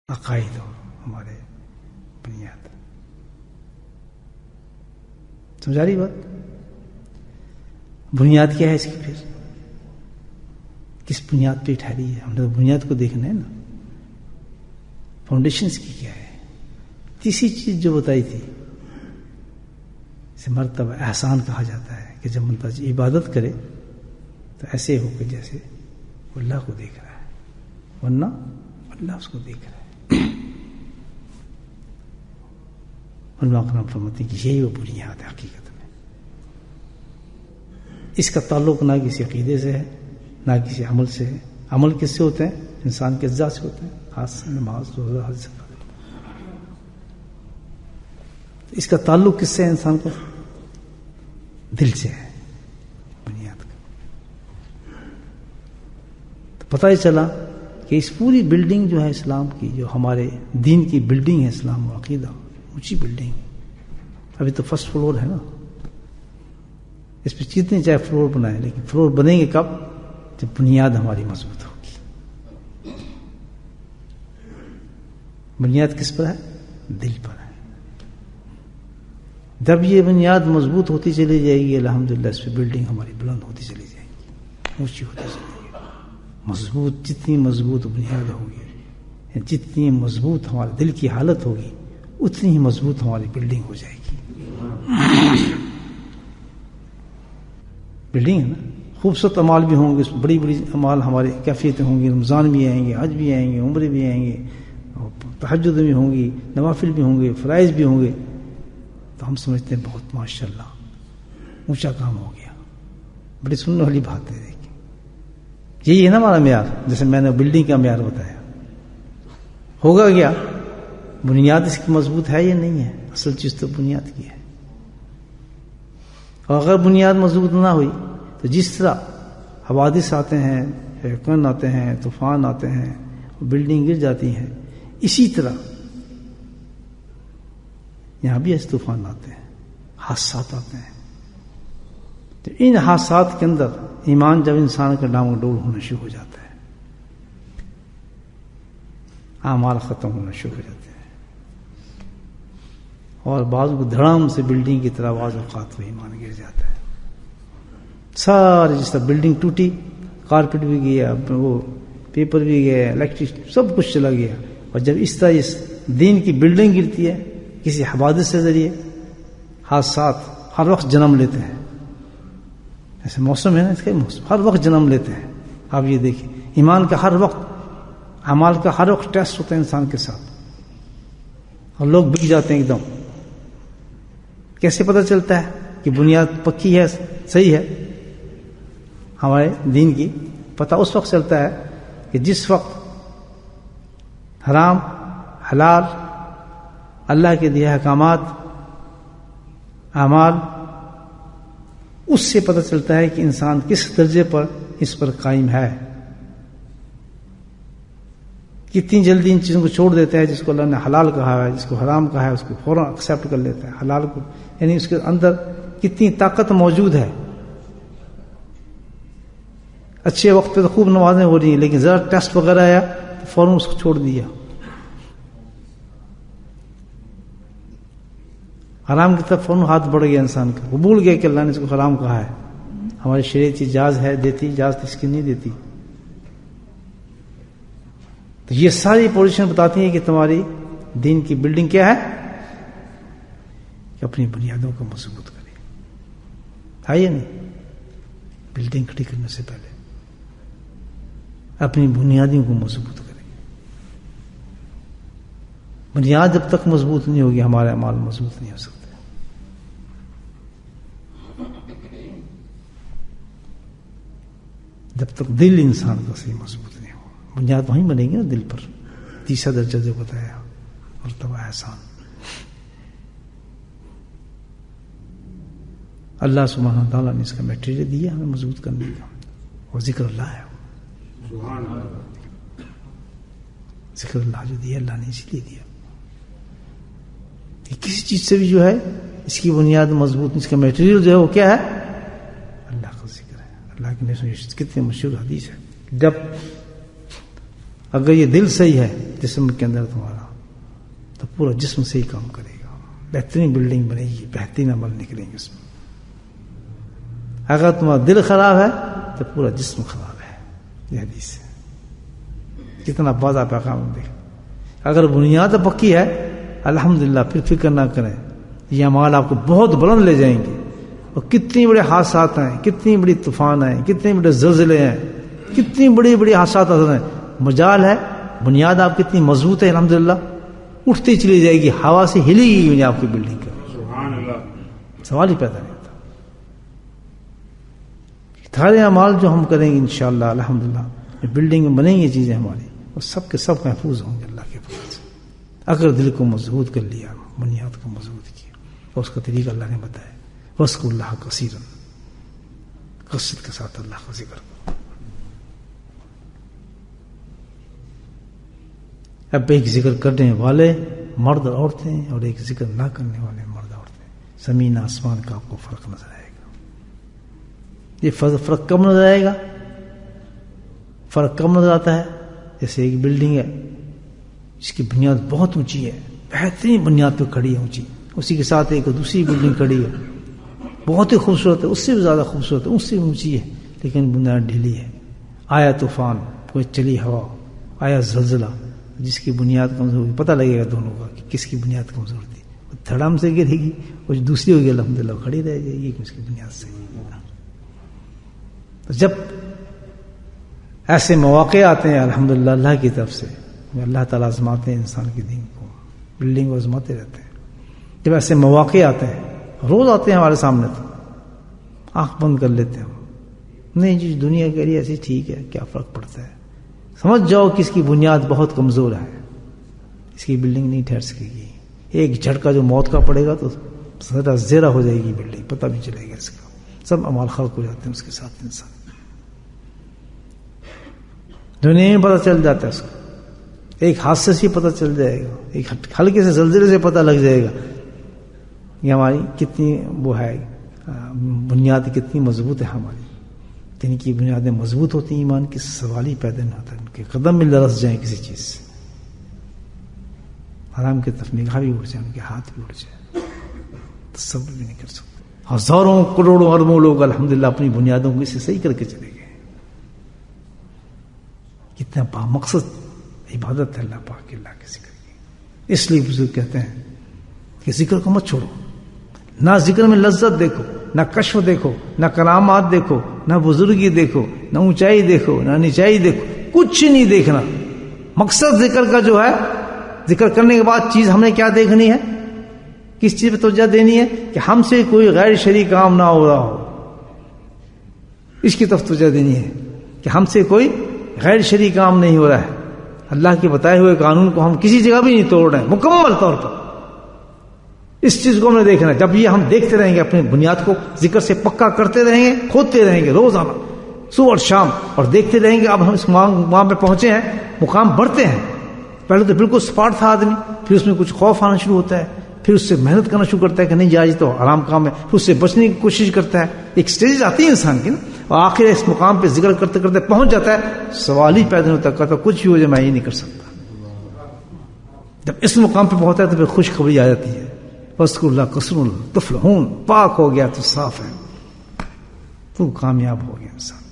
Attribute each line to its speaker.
Speaker 1: عقائد اور ہمارے بنیاد. سمجھا رہی بات؟ بنیاد کیا ہے اس کی؟ پھر کس بنیاد پہ ٹھہری ہے؟ ہم نے بنیاد کو دیکھنا ہے نا، فاؤنڈیشنز کی کیا ہے. تیسری چیز جو بتائی تھی، اسے مرتبہ احسان کہا جاتا ہے کہ جب بندہ عبادت کرے تو ایسے ہو کہ جیسے وہ اللہ کو دیکھ رہا ہے، ورنہ اللہ اس کو دیکھ رہا ہے. علماء کرام فرماتے ہیں کہ یہی وہ بنیاد ہے حقیقت میں. اس کا تعلق نہ کسی عقیدے سے ہے، نہ کسی عمل سے ہے. عمل کس سے ہوتے ہیں؟ انسان کے اجزاء سے ہوتے ہیں، خاص نماز، روزہ، حج. اس کا تعلق کس سے ہے؟ انسان کو دل سے ہے، بنیاد کا. تو پتہ ہی چلا کہ اس پوری بلڈنگ جو ہے اسلام کی، جو ہمارے دین کی بلڈنگ ہے، اسلام و عقیدہ، اونچی بلڈنگ. ابھی تو فرسٹ فلور ہے نا، اس پہ جتنے چاہے فلور بنائیں، لیکن فلور بنیں گے کب؟ جب بنیاد ہماری مضبوط ہوگی. بنیاد کس پر ہے؟ دل پر ہے. جب یہ بنیاد مضبوط ہوتی چلی جائے گی، الحمدللہ اس پہ بلڈنگ ہماری بلند ہوتی چلی جائے گی، اونچی ہوتی چلی جائے گی. مضبوط، جتنی مضبوط بنیاد ہوگی، جتنی مضبوط ہمارے دل کی حالت ہوگی، اتنی ہی مضبوط ہماری بلڈنگ ہو جائے گی. بلڈنگ ہے نا. خوبصورت اعمال بھی ہوں گے، بڑی بڑی اعمال ہمارے کیفیتیں ہوں گی، رمضان بھی آئیں گے، حج بھی آئیں گے، عمرے بھی آئیں گے، تہجد بھی ہوں گی، نوافل بھی ہوں گے، فرائض بھی ہوں گے. تو ہم سمجھتے ہیں بہت ماشاءاللہ اونچا کام ہو گیا. بڑی سننے والی بات ہے. دیکھیں، یہی ہے نا ہمارا معیار. جیسے میں نے بلڈنگ کا معیار بتایا، ہوگا کیا؟ بنیاد اس کی مضبوط ہے یا نہیں ہے؟ اصل چیز تو بنیاد کی ہے. اور اگر بنیاد مضبوط نہ ہوئی تو جس طرح حوادث آتے ہیں، ہیرکن آتے ہیں، طوفان آتے ہیں، بلڈنگ گر جاتی ہیں، اسی طرح یہاں بھی ایسے طوفان آتے ہیں، حادثات آتے ہیں. تو ان حادثات کے اندر ایمان جب انسان کا ڈاؤن ڈول ہونا شروع ہو جاتا ہے، اعمال ختم ہونا شروع ہو جاتے ہیں، اور بعض کو دھڑام سے بلڈنگ کی طرح بعض اوقات وہ ایمان گر جاتا ہے. سارے جس طرح بلڈنگ ٹوٹی، کارپیٹ بھی گیا، وہ پیپر بھی گیا، الیکٹرک سب کچھ چلا گیا. اور جب اس طرح اس دین کی بلڈنگ گرتی ہے کسی حوادث سے ذریعے، حادثات ہر وقت جنم لیتے ہیں. ایسے موسم ہے نا، اس کا موسم ہر وقت جنم لیتے ہیں. آپ یہ دیکھیں، ایمان کا ہر وقت، اعمال کا ہر وقت ٹیسٹ ہوتا ہے انسان کے ساتھ، اور لوگ بک جاتے ہیں ایک دم. کیسے پتہ چلتا ہے کہ بنیاد پکی ہے، صحیح ہے ہمارے دین کی؟ پتہ اس وقت چلتا ہے کہ جس وقت حرام، حلال، اللہ کے دیے احکامات، اعمال، اس سے پتہ چلتا ہے کہ انسان کس درجے پر اس پر قائم ہے. کتنی جلدی ان چیزوں کو چھوڑ دیتا ہے. جس کو اللہ نے حلال کہا ہے، جس کو حرام کہا ہے، اس کو فوراً ایکسیپٹ کر لیتا ہے حلال کو. یعنی اس کے اندر کتنی طاقت موجود ہے. اچھے وقت پہ تو خوب نمازیں ہو رہی ہیں، لیکن ذرا ٹیسٹ وغیرہ آیا تو فوراً اس کو چھوڑ دیا. حرام کی طرف فوراً ہاتھ بڑھ گیا انسان کا، وہ بھول گیا کہ اللہ نے اس کو حرام کہا ہے. ہماری شریعت اجازت ہے دیتی، اجازت اس کی نہیں دیتی. تو یہ ساری پوزیشن بتاتی ہیں کہ تمہاری دین کی بلڈنگ کیا ہے، کہ اپنی بنیادوں کو مضبوط کرے. ہے یا نہیں؟ بلڈنگ کھڑی کرنے سے پہلے اپنی بنیادوں کو مضبوط کرے. بنیاد جب تک مضبوط نہیں ہوگی، ہمارے اعمال مضبوط نہیں ہو سکتے. جب تک دل انسان کا صحیح مضبوط نہیں ہو، بنیاد وہیں بنے گی نا، دل پر. تیسرا درجہ جو بتایا، مرتبہ احسان. اللہ سبحانہ تعالیٰ نے اس کا میٹیریل دیا ہمیں مضبوط کرنے کا، اور ذکر اللہ ہے. ذکر اللہ جو دیا اللہ نے اسی لیے دیا. کسی چیز سے بھی جو ہے اس کی بنیاد مضبوط، اس کا میٹیریل جو ہے وہ کیا ہے؟ اللہ کا ذکر ہے. اللہ کے نبی کتنے مشہور حدیث ہے، جب اگر یہ دل صحیح ہے جسم کے اندر تمہارا تو پورا جسم صحیح کام کرے گا، بہترین بلڈنگ بنے گی، بہترین عمل نکلیں گے اس میں۔ اگر تمہارا دل خراب ہے تو پورا جسم خراب ہے، یہ حدیث ہے، کتنا واضح پیغام دیکھ۔ اگر بنیاد پکی ہے الحمدللہ پھر فکر نہ کریں، یہ اعمال آپ کو بہت بلند لے جائیں گے۔ اور کتنی بڑے حادثات ہیں، کتنی بڑی طوفان ہیں، کتنے بڑے زلزلے ہیں، کتنی بڑی بڑی حادثات ہیں، مجال ہے بنیاد آپ کتنی مضبوط ہے الحمدللہ، اٹھتی چلی جائے گی، ہوا سے ہلی گی آپ کی بلڈنگ کا،
Speaker 2: سبحان اللہ،
Speaker 1: سوال ہی پیدا نہیں ہوتا۔ سارے اعمال جو ہم کریں گے انشاءاللہ الحمدللہ، بلڈنگ میں بنیں گی چیزیں ہماری، اور سب کے سب محفوظ ہوں گے اللہ کے فضل سے، اگر دل کو مضبوط کر لیا، بنیاد کو مضبوط کیا، اور اس کا طریقہ اللہ نے بتایا، وَاذْكُرُوا اللَّهَ كَثِيرًا، کثرت کے ساتھ اللہ کا ذکر کرو۔ اب ایک ذکر کرنے والے مرد اور عورتیں اور ایک ذکر نہ کرنے والے مرد عورتیں، زمین آسمان کا آپ کو فرق نظر آئے گا۔ یہ فرق کب نظر آئے گا؟ فرق کب نظر آتا ہے؟ جیسے ایک بلڈنگ ہے جس کی بنیاد بہت اونچی ہے، بہترین بنیاد پہ کھڑی ہے اونچی، اسی کے ساتھ ایک دوسری بلڈنگ کھڑی ہے بہت ہی خوبصورت ہے، اس سے بھی زیادہ خوبصورت ہے، اس سے بھی اونچی ہے، لیکن بنیاد ڈھیلی ہے۔ آیا طوفان، کوئی چلی ہوا، آیا زلزلہ، جس کی بنیاد کمزور ہوگی پتہ لگے گا دونوں کا کہ کس کی بنیاد کمزور تھی، دھڑام سے گرے گی، اور دوسری ہوگی الحمدللہ کھڑی رہ جائے گی کہ اس کی بنیاد صحیح ہے۔ تو جب ایسے مواقع آتے ہیں الحمدللہ اللہ کی طرف سے، اللہ تعالیٰ آزماتے ہیں انسان کے دین کو، بلڈنگ کو آزماتے رہتے ہیں۔ جب ایسے مواقع آتے ہیں، روز آتے ہیں ہمارے سامنے، تو آنکھ بند کر لیتے ہیں، نہیں جی دنیا کے لیے ایسی ٹھیک ہے، کیا فرق پڑتا ہے، سمجھ جاؤ کہ اس کی بنیاد بہت کمزور ہے، اس کی بلڈنگ نہیں ٹھہر سکے گی، ایک جھٹکا جو موت کا پڑے گا تو ذرا زیرہ ہو جائے گی بلڈنگ، پتہ بھی چلے گا اس کا، سب اعمال خلق ہو جاتے ہیں اس کے ساتھ، انسان دنیا میں پتہ چل جاتا ہے اس کو، ایک حادثے سے پتہ چل جائے گا، ایک ہلکے سے زلزلے سے پتہ لگ جائے گا یہ ہماری کتنی وہ ہے بنیاد کتنی مضبوط ہے ہماری، جن کی بنیادیں مضبوط ہوتی ہیں ایمان کی سوال ہی پیدا نہیں ہوتا، ان کے قدم میں لرز جائیں کسی چیز سے، حرام کی طرف نگاہ بھی اٹھ جائے، ان کے ہاتھ بھی اٹھ جائے، تصور بھی نہیں کر سکتے۔ ہزاروں کروڑوں اربوں لوگ الحمدللہ اپنی بنیادوں کو اسے صحیح کر کے چلے گئے، کتنا بامقصد عبادت ہے اللہ پاک کے، اللہ کے ذکر کی۔ اس لیے بزرگ کہتے ہیں کہ ذکر کو مت چھوڑو، نہ ذکر میں لذت دیکھو، نہ کشف دیکھو، نہ کرامات دیکھو، نہ بزرگی دیکھو، نہ اونچائی دیکھو، نہ نیچائی دیکھو، کچھ نہیں دیکھنا۔ مقصد ذکر کا جو ہے، ذکر کرنے کے بعد چیز ہم نے کیا دیکھنی ہے، کس چیز پہ توجہ دینی ہے کہ ہم سے کوئی غیر شرعی کام نہ ہو رہا ہو، اس کی طرف توجہ دینی ہے کہ ہم سے کوئی غیر شرعی کام نہیں ہو رہا ہے، اللہ کے بتائے ہوئے قانون کو ہم کسی جگہ بھی نہیں توڑ رہے ہیں مکمل طور پر، اس چیز کو ہم نے دیکھنا ہے۔ جب یہ ہم دیکھتے رہیں گے، اپنے بنیاد کو ذکر سے پکا کرتے رہیں گے، کھودتے رہیں گے روزانہ صبح اور شام، اور دیکھتے رہیں گے اب ہم اس مقام پہ پہنچے ہیں، مقام بڑھتے ہیں، پہلے تو بالکل سپاٹ تھا آدمی، پھر اس میں کچھ خوف آنا شروع ہوتا ہے، پھر اس سے محنت کرنا شروع کرتا ہے کہ نہیں جائے تو آرام کام ہے، پھر اس سے بچنے کی کوشش کرتا ہے، ایک سٹیج آتی ہے انسان کی نا، اور آخر اس مقام پہ ذکر کرتے کرتے پہنچ جاتا ہے، سوال ہی پیدا نہیں ہوتا، کہتا کچھ بھی ہو جائے میں یہ نہیں کر سکتا۔ جب اس مقام پہ پہنچتا ہے تو پھر خوشخبری آ جاتی ہے، وَاذْكُرُوا اللَّهَ كَثِيرًا تُفْلِحُونَ، پاک ہو گیا تو صاف ہے، تو کامیاب ہو گیا انسان۔